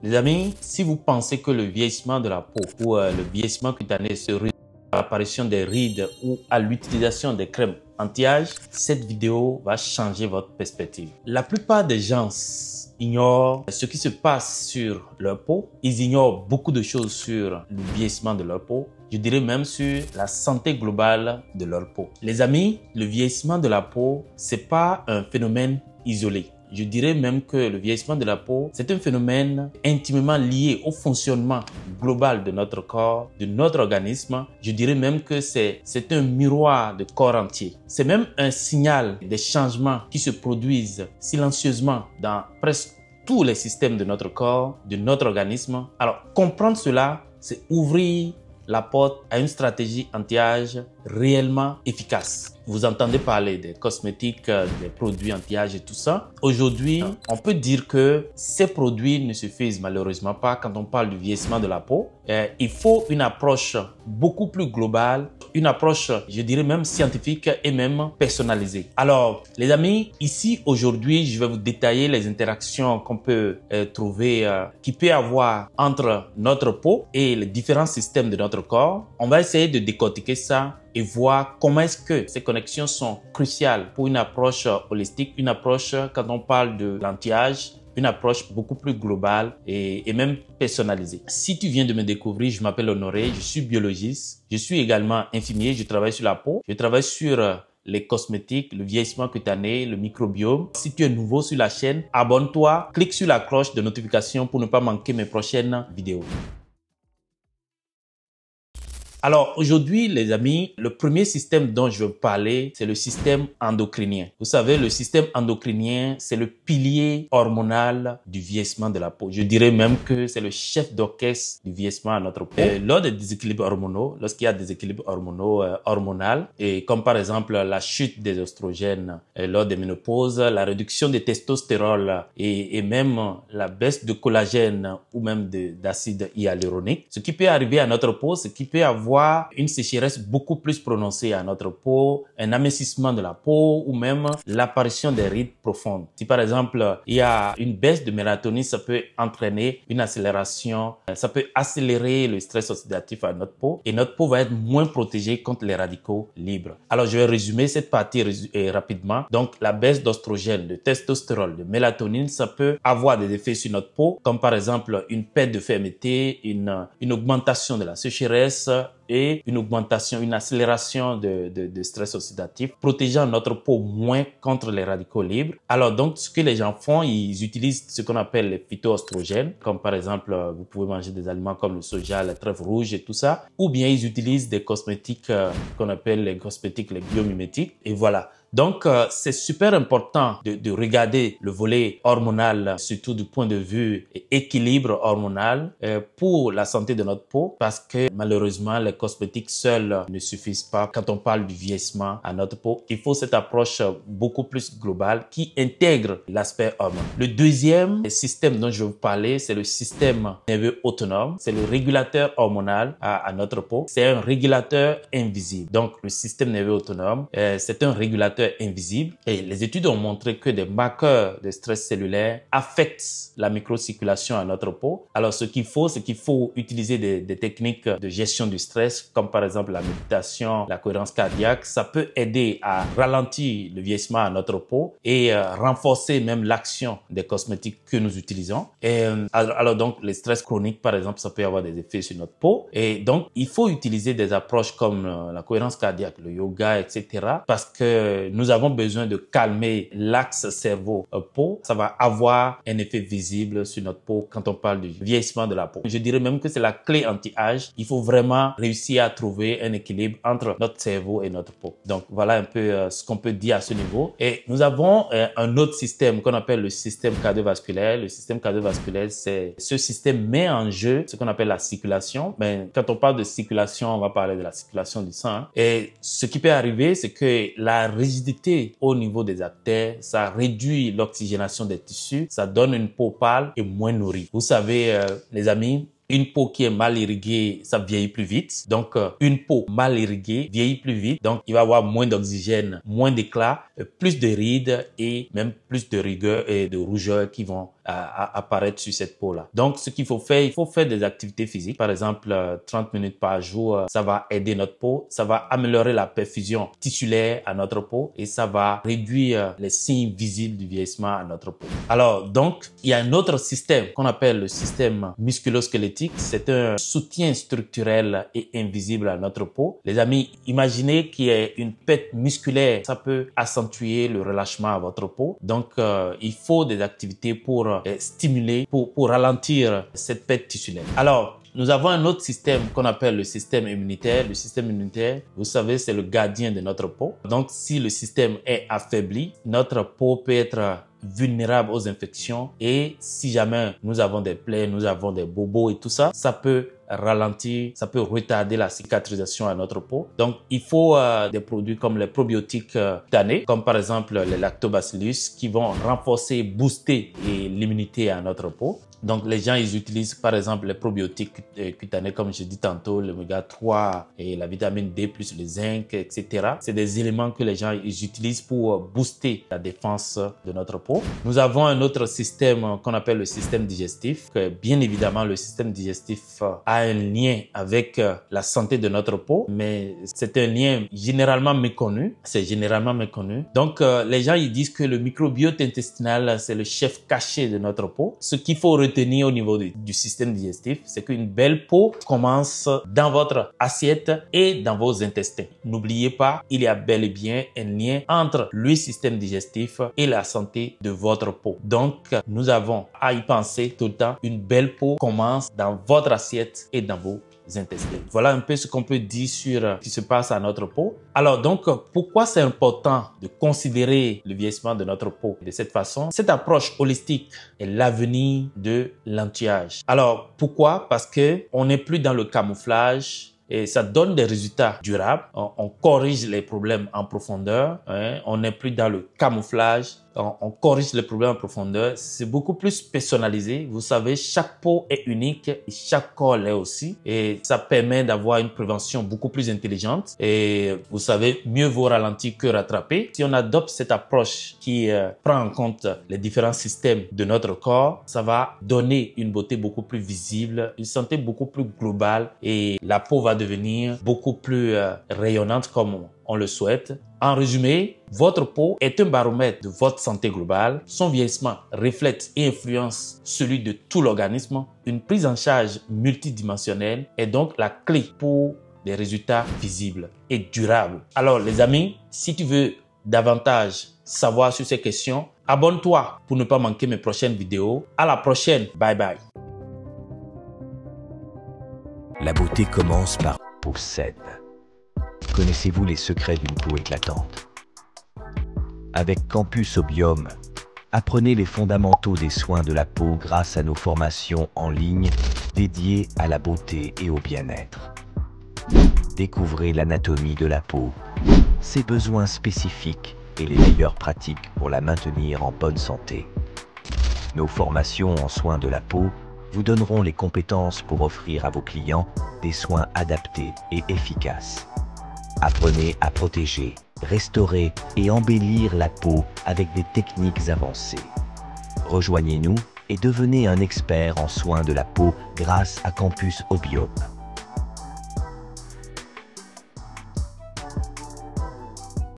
Les amis, si vous pensez que le vieillissement de la peau ou le vieillissement cutané se résume à l'apparition des rides ou à l'utilisation des crèmes anti-âge, cette vidéo va changer votre perspective. La plupart des gens ignorent ce qui se passe sur leur peau. Ils ignorent beaucoup de choses sur le vieillissement de leur peau. Je dirais même sur la santé globale de leur peau. Les amis, le vieillissement de la peau, c'est pas un phénomène isolé. Je dirais même que le vieillissement de la peau, c'est un phénomène intimement lié au fonctionnement global de notre corps, de notre organisme. Je dirais même que c'est un miroir de corps entier. C'est même un signal des changements qui se produisent silencieusement dans presque tous les systèmes de notre corps, de notre organisme. Alors, comprendre cela, c'est ouvrir la porte à une stratégie anti-âge réellement efficace. Vous entendez parler des cosmétiques, des produits anti-âge et tout ça. Aujourd'hui, on peut dire que ces produits ne suffisent malheureusement pas quand on parle du vieillissement de la peau. Il faut une approche beaucoup plus globale, une approche, je dirais même scientifique et même personnalisée. Alors, les amis, ici aujourd'hui, je vais vous détailler les interactions qu'on peut trouver, qui peut avoir entre notre peau et les différents systèmes de notre corps. On va essayer de décortiquer ça et voir comment est-ce que ces connexions sont cruciales pour une approche holistique, une approche quand on parle de l'anti-âge, une approche beaucoup plus globale et même personnalisée. Si tu viens de me découvrir, je m'appelle Honoré, je suis biologiste, je suis également infirmier, je travaille sur la peau, je travaille sur les cosmétiques, le vieillissement cutané, le microbiome. Si tu es nouveau sur la chaîne, abonne-toi, clique sur la cloche de notification pour ne pas manquer mes prochaines vidéos. Alors aujourd'hui, les amis, le premier système dont je veux parler, c'est le système endocrinien. Vous savez, le système endocrinien, c'est le pilier hormonal du vieillissement de la peau. Je dirais même que c'est le chef d'orchestre du vieillissement à notre peau. Lors des déséquilibres hormonaux, lorsqu'il y a des déséquilibres hormonaux, et comme par exemple la chute des oestrogènes lors des ménopauses, la réduction des testostérol et même la baisse de collagène ou même d'acide hyaluronique, ce qui peut arriver à notre peau, ce qui peut avoir une sécheresse beaucoup plus prononcée à notre peau, un amincissement de la peau ou même l'apparition des rides profondes. Si par exemple, il y a une baisse de mélatonine, ça peut entraîner une accélération, ça peut accélérer le stress oxydatif à notre peau et notre peau va être moins protégée contre les radicaux libres. Alors, je vais résumer cette partie rapidement. Donc, la baisse d'oestrogène, de testostérone, de mélatonine, ça peut avoir des effets sur notre peau, comme par exemple une perte de fermeté, une augmentation de la sécheresse, et une augmentation, une accélération de stress oxydatif, protégeant notre peau moins contre les radicaux libres. Alors donc, ce que les gens font, ils utilisent ce qu'on appelle les phytoestrogènes, comme par exemple, vous pouvez manger des aliments comme le soja, les trèfles rouges et tout ça, ou bien ils utilisent des cosmétiques qu'on appelle les cosmétiques, les biomimétiques, et voilà. Donc, c'est super important de regarder le volet hormonal, surtout du point de vue équilibre hormonal pour la santé de notre peau, parce que malheureusement, les cosmétiques seuls ne suffisent pas quand on parle du vieillissement à notre peau. Il faut cette approche beaucoup plus globale qui intègre l'aspect hormonal. Le deuxième système dont je vais vous parler, c'est le système nerveux autonome. C'est le régulateur hormonal à notre peau. C'est un régulateur invisible. Donc, le système nerveux autonome, c'est un régulateur invisible et les études ont montré que des marqueurs de stress cellulaire affectent la microcirculation à notre peau. Alors, ce qu'il faut, c'est qu'il faut utiliser des techniques de gestion du stress, comme par exemple la méditation, la cohérence cardiaque. Ça peut aider à ralentir le vieillissement à notre peau et renforcer même l'action des cosmétiques que nous utilisons. Et alors donc, les stress chroniques, par exemple, ça peut avoir des effets sur notre peau. Et donc, il faut utiliser des approches comme la cohérence cardiaque, le yoga, etc. parce que nous avons besoin de calmer l'axe cerveau-peau. Ça va avoir un effet visible sur notre peau quand on parle du vieillissement de la peau. Je dirais même que c'est la clé anti-âge. Il faut vraiment réussir à trouver un équilibre entre notre cerveau et notre peau. Donc, voilà un peu ce qu'on peut dire à ce niveau. Et nous avons un autre système qu'on appelle le système cardiovasculaire. Le système cardiovasculaire, c'est ce système met en jeu ce qu'on appelle la circulation. Mais quand on parle de circulation, on va parler de la circulation du sang. Hein. Et ce qui peut arriver, c'est que la rigidité au niveau des artères, ça réduit l'oxygénation des tissus, ça donne une peau pâle et moins nourrie. Vous savez, les amis, une peau qui est mal irriguée, ça vieillit plus vite. Donc, une peau mal irriguée vieillit plus vite. Donc, il va y avoir moins d'oxygène, moins d'éclat, plus de rides et même plus de rigueur et de rougeur qui vont apparaître sur cette peau-là. Donc, ce qu'il faut faire, il faut faire des activités physiques. Par exemple, 30 minutes par jour, ça va aider notre peau, ça va améliorer la perfusion tissulaire à notre peau et ça va réduire les signes visibles du vieillissement à notre peau. Alors, donc, il y a un autre système qu'on appelle le système musculo-squelettique. C'est un soutien structurel et invisible à notre peau. Les amis, imaginez qu'il y ait une perte musculaire. Ça peut accentuer le relâchement à votre peau. Donc, il faut des activités pour stimuler, pour ralentir cette perte tissulaire. Alors, nous avons un autre système qu'on appelle le système immunitaire. Le système immunitaire, vous savez, c'est le gardien de notre peau. Donc, si le système est affaibli, notre peau peut être vulnérable aux infections et si jamais nous avons des plaies, nous avons des bobos et tout ça, ça peut ralentir, ça peut retarder la cicatrisation à notre peau. Donc, il faut des produits comme les probiotiques cutanés, comme par exemple les lactobacillus qui vont renforcer, booster l'immunité à notre peau. Donc, les gens, ils utilisent par exemple les probiotiques cutanés, comme je dis tantôt, l'oméga 3 et la vitamine D plus le zinc, etc. C'est des éléments que les gens, ils utilisent pour booster la défense de notre peau. Nous avons un autre système qu'on appelle le système digestif. Bien évidemment, le système digestif a un lien avec la santé de notre peau, mais c'est un lien généralement méconnu. C'est généralement méconnu. Donc, les gens, ils disent que le microbiote intestinal, c'est le chef caché de notre peau. Ce qu'il faut retenir au niveau du système digestif, c'est qu'une belle peau commence dans votre assiette et dans vos intestins. N'oubliez pas, il y a bel et bien un lien entre le système digestif et la santé de votre peau. Donc, nous avons à y penser tout le temps. Une belle peau commence dans votre assiette et dans vos intestins. Voilà un peu ce qu'on peut dire sur ce qui se passe à notre peau. Alors donc, pourquoi c'est important de considérer le vieillissement de notre peau de cette façon? Cette approche holistique est l'avenir de l'anti-âge. Alors, pourquoi? Parce que on n'est plus dans le camouflage et ça donne des résultats durables. On corrige les problèmes en profondeur. On n'est plus dans le camouflage. On corrige les problèmes en profondeur. C'est beaucoup plus personnalisé. Vous savez, chaque peau est unique et chaque corps l'est aussi. Et ça permet d'avoir une prévention beaucoup plus intelligente. Et vous savez, mieux vaut ralentir que rattraper. Si on adopte cette approche qui prend en compte les différents systèmes de notre corps, ça va donner une beauté beaucoup plus visible, une santé beaucoup plus globale et la peau va devenir beaucoup plus rayonnante comme on le souhaite. En résumé, votre peau est un baromètre de votre santé globale. Son vieillissement reflète et influence celui de tout l'organisme. Une prise en charge multidimensionnelle est donc la clé pour des résultats visibles et durables. Alors les amis, si tu veux davantage savoir sur ces questions, abonne-toi pour ne pas manquer mes prochaines vidéos. À la prochaine. Bye bye. La beauté commence par peau saine. Connaissez-vous les secrets d'une peau éclatante? Avec Campus Obium, apprenez les fondamentaux des soins de la peau grâce à nos formations en ligne dédiées à la beauté et au bien-être. Découvrez l'anatomie de la peau, ses besoins spécifiques et les meilleures pratiques pour la maintenir en bonne santé. Nos formations en soins de la peau vous donneront les compétences pour offrir à vos clients des soins adaptés et efficaces. Apprenez à protéger, restaurer et embellir la peau avec des techniques avancées. Rejoignez-nous et devenez un expert en soins de la peau grâce à Campus Obium.